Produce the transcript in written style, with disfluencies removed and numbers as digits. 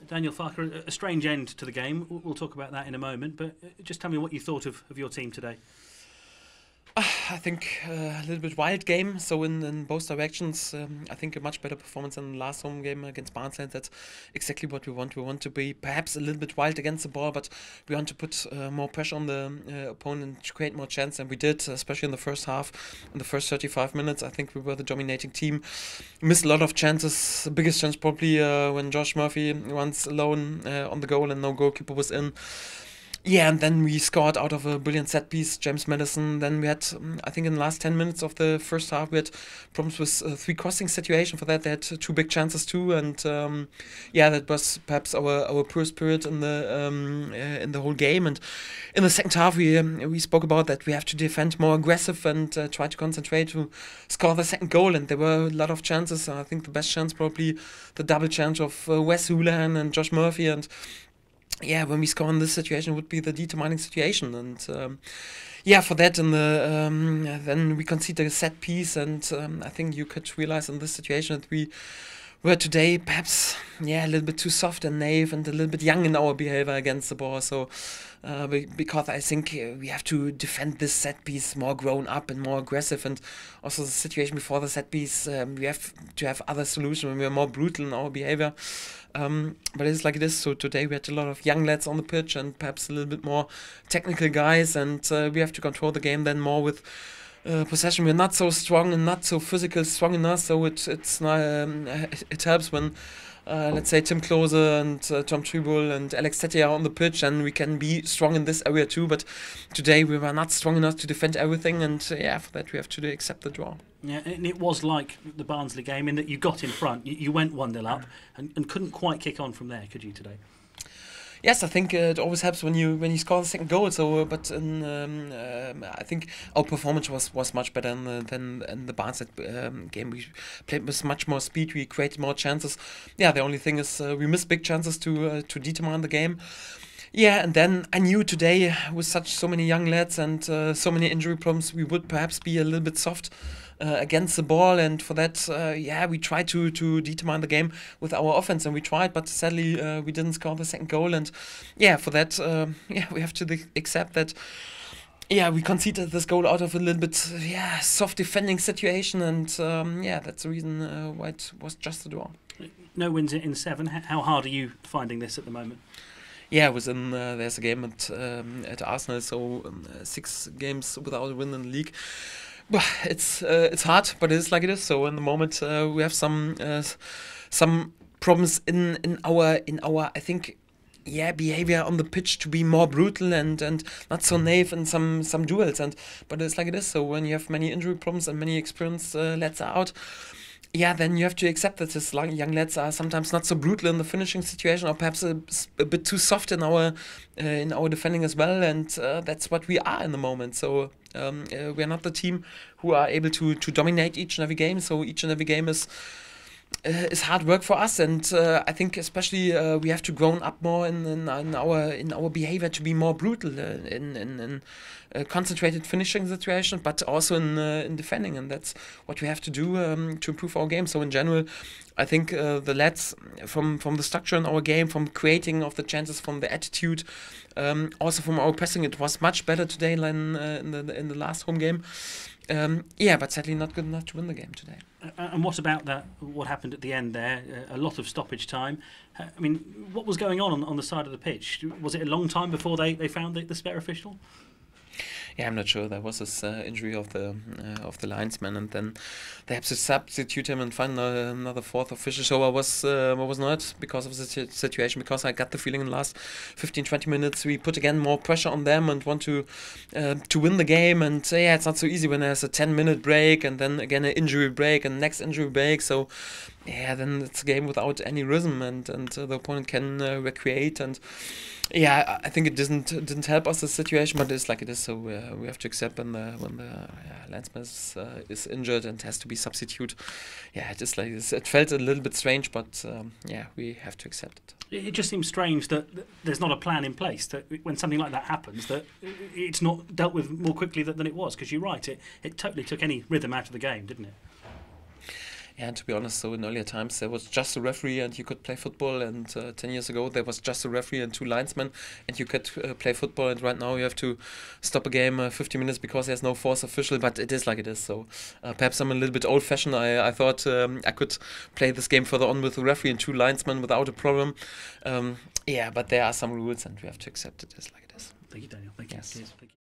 Daniel Farke, a strange end to the game. We'll talk about that in a moment, but just tell me what you thought of your team today. I think a little bit wild game, so in both directions. I think a much better performance than the last home game against Barnsley. That's exactly what we want. We want to be perhaps a little bit wild against the ball, but we want to put more pressure on the opponent to create more chance, and we did, especially in the first half. In the first 35 minutes, I think we were the dominating team. Missed a lot of chances. The biggest chance probably when Josh Murphy runs alone on the goal and no goalkeeper was in. Yeah, and then we scored out of a brilliant set piece, James Maddison. Then we had, I think in the last 10 minutes of the first half, we had problems with 3 crossing situation. For that, they had 2 big chances too. And yeah, that was perhaps our poor spirit in the whole game. And in the second half, we spoke about that we have to defend more aggressive and try to concentrate to score the second goal. And there were a lot of chances. I think the best chance probably the double chance of Wes Houlihan and Josh Murphy. And yeah, when we score in this situation, it would be the determining situation, and yeah, for that, then we concede a set piece, and I think you could realize in this situation that we were today perhaps a little bit too soft and naive and a little bit young in our behavior against the ball. So because I think we have to defend this set piece more grown up and more aggressive, and also the situation before the set piece, we have to have other solutions when we are more brutal in our behavior. But it's like it is. So today we had a lot of young lads on the pitch and perhaps a little bit more technical guys, and we have to control the game then more with possession. We're not so strong and not so physical strong enough, so it's not, it helps when let's say Tim Klose and Tom Tribul and Alex Tete are on the pitch, and we can be strong in this area too. But today we were not strong enough to defend everything, and yeah, for that we have to accept the draw. Yeah, and it was like the Barnsley game in that you got in front, you went 1-0 up, and couldn't quite kick on from there, could you, today? Yes, I think it always helps when you score the second goal. So, but I think our performance was much better than in the Barnsley game. We played with much more speed. We created more chances. Yeah, the only thing is we missed big chances to determine the game. Yeah, and then I knew today with so many young lads and so many injury problems, we would perhaps be a little bit soft against the ball, and for that, we tried to determine the game with our offense, and we tried, but sadly we didn't score the second goal, and yeah, for that, we have to accept that. Yeah, we conceded this goal out of a little bit soft defending situation, and that's the reason why it was just a draw. No wins in 7. How hard are you finding this at the moment? Yeah, there's a game at Arsenal, so 6 games without a win in the league. Well, it's hard, but it is like it is. So in the moment we have some problems in our I think behavior on the pitch to be more brutal and not so naive in some duels, but it's like it is. So when you have many injury problems and many experienced lads are out, then you have to accept that these young lads are sometimes not so brutal in the finishing situation, or perhaps a bit too soft in our defending as well, and that's what we are in the moment. So we are not the team who are able to dominate each and every game. So each and every game is hard work for us, and I think especially we have to grow up more in our behavior to be more brutal in concentrated finishing situation, but also in defending, and that's what we have to do to improve our game. So in general, I think the lads from the structure in our game, from creating of the chances, from the attitude, also from our pressing, it was much better today than in the last home game. But sadly not good enough to win the game today. And what about that? What happened at the end there? A lot of stoppage time. I mean, what was going on the side of the pitch? Was it a long time before they found the spare official? Yeah, I'm not sure. There was this injury of the linesman, and then they have to substitute him and find another fourth official. So I was not because of the situation, because I got the feeling in the last 15-20 minutes we put again more pressure on them and want to win the game. And it's not so easy when there's a 10-minute break and then again an injury break and next injury break. So then it's a game without any rhythm, and the opponent can recreate. And I think it didn't help us, the situation, but it's like it is. So we have to accept when the landsman is injured and has to be substituted. It is like this. It felt a little bit strange, but we have to accept it. It just seems strange that there's not a plan in place, that when something like that happens, that it's not dealt with more quickly than it was. Because you're right, it totally took any rhythm out of the game, didn't it? And to be honest, so in earlier times there was just a referee and you could play football, and 10 years ago there was just a referee and 2 linesmen and you could play football, and right now you have to stop a game 50 minutes because there's no fourth official, but it is like it is. So perhaps I'm a little bit old-fashioned. I thought I could play this game further on with a referee and 2 linesmen without a problem. Yeah, but there are some rules and we have to accept it as like it is. Thank you, Daniel. Thank you. Yes. Cheers. Thank you.